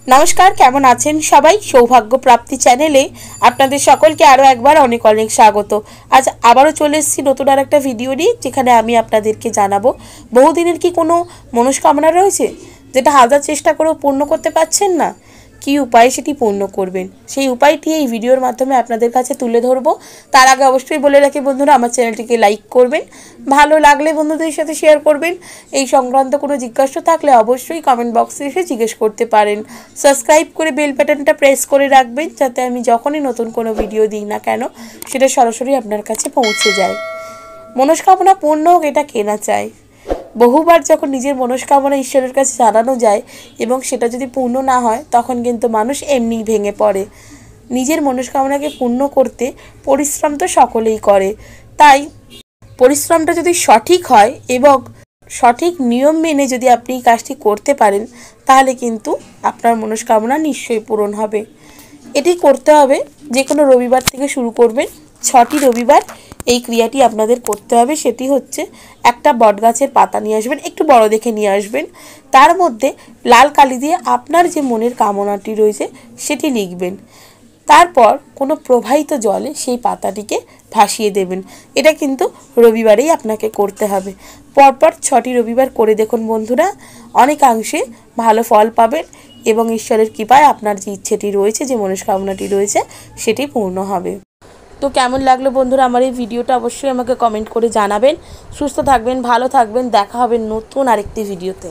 नमस्कार केमन आছেন সবাই সৌভাগ্য প্রাপ্তি চ্যানেলে আপনাদের সকলকে আরো একবার অনেক অনেক স্বাগত। আজ আবারো চলে এসেছি নতুন আরেকটা ভিডিও নিয়ে, যেখানে আমি আপনাদেরকে জানাবো বহুদিনের কি কোনো মনস্কামনা রয়েছে যেটা হাজার চেষ্টা করেও পূর্ণ করতে পারছেন না, কি উপায়ে সেটি পূর্ণ করবেন সেই উপায়টি এই ভিডিওর মাধ্যমে আপনাদের কাছে তুলে ধরবো। তার আগে অবশ্যই বলে রাখি বন্ধুরা, আমার চ্যানেলটিকে লাইক করবেন, ভালো লাগলে বন্ধুদের সাথে শেয়ার করবেন। এই সংক্রান্ত কোনো জিজ্ঞাসা থাকলে অবশ্যই কমেন্ট বক্সে এসে জিজ্ঞেস করতে পারেন। সাবস্ক্রাইব করে বেল বাটনটা প্রেস করে রাখবেন, যাতে আমি যখনই নতুন কোনো ভিডিও দিই না কেন সেটা সরাসরি আপনার কাছে পৌঁছে যায়। মনস্কামনা পূর্ণ হোক, এটা কে না চায়। বহুবার যখন নিজের মনস্কামনা ঈশ্বরের কাছে জানানো যায় এবং সেটা যদি পূর্ণ না হয়, তখন কিন্তু মানুষ এমনিই ভেঙে পড়ে। নিজের মনস্কামনাকে পূর্ণ করতে পরিশ্রম তো সকলেই করে, তাই পরিশ্রমটা যদি সঠিক হয় এবং সঠিক নিয়ম মেনে যদি আপনি এই কাজটি করতে পারেন, তাহলে কিন্তু আপনার মনস্কামনা নিশ্চয়ই পূরণ হবে। এটি করতে হবে যে কোনো রবিবার থেকে শুরু করবেন। 6টি রবিবার এই ক্রিয়াটি আপনাদের করতে হবে। সেটি হচ্ছে, একটা বটগাছের পাতা নিয়ে আসবেন, একটু বড় দেখে নিয়ে আসবেন। তার মধ্যে লাল কালি দিয়ে আপনার যে মনের কামনাটি রয়েছে সেটি লিখবেন। তারপর কোনো প্রবাহিত জলে সেই পাতাটিকে ভাসিয়ে দেবেন। এটা কিন্তু রবিবারেই আপনাকে করতে হবে। পরপর 6টি রবিবার করে দেখুন বন্ধুরা, অনেকাংশে ভালো ফল পাবেন এবং ঈশ্বরের কৃপায় আপনার যে ইচ্ছেটি রয়েছে, যে মনস্কামনাটি রয়েছে, সেটি পূর্ণ হবে। তো কেমন লাগলো বন্ধুরা আমার এই ভিডিওটা, অবশ্যই আমাকে কমেন্ট করে জানাবেন। সুস্থ থাকবেন, ভালো থাকবেন, দেখা হবে নতুন আরেকটি ভিডিওতে।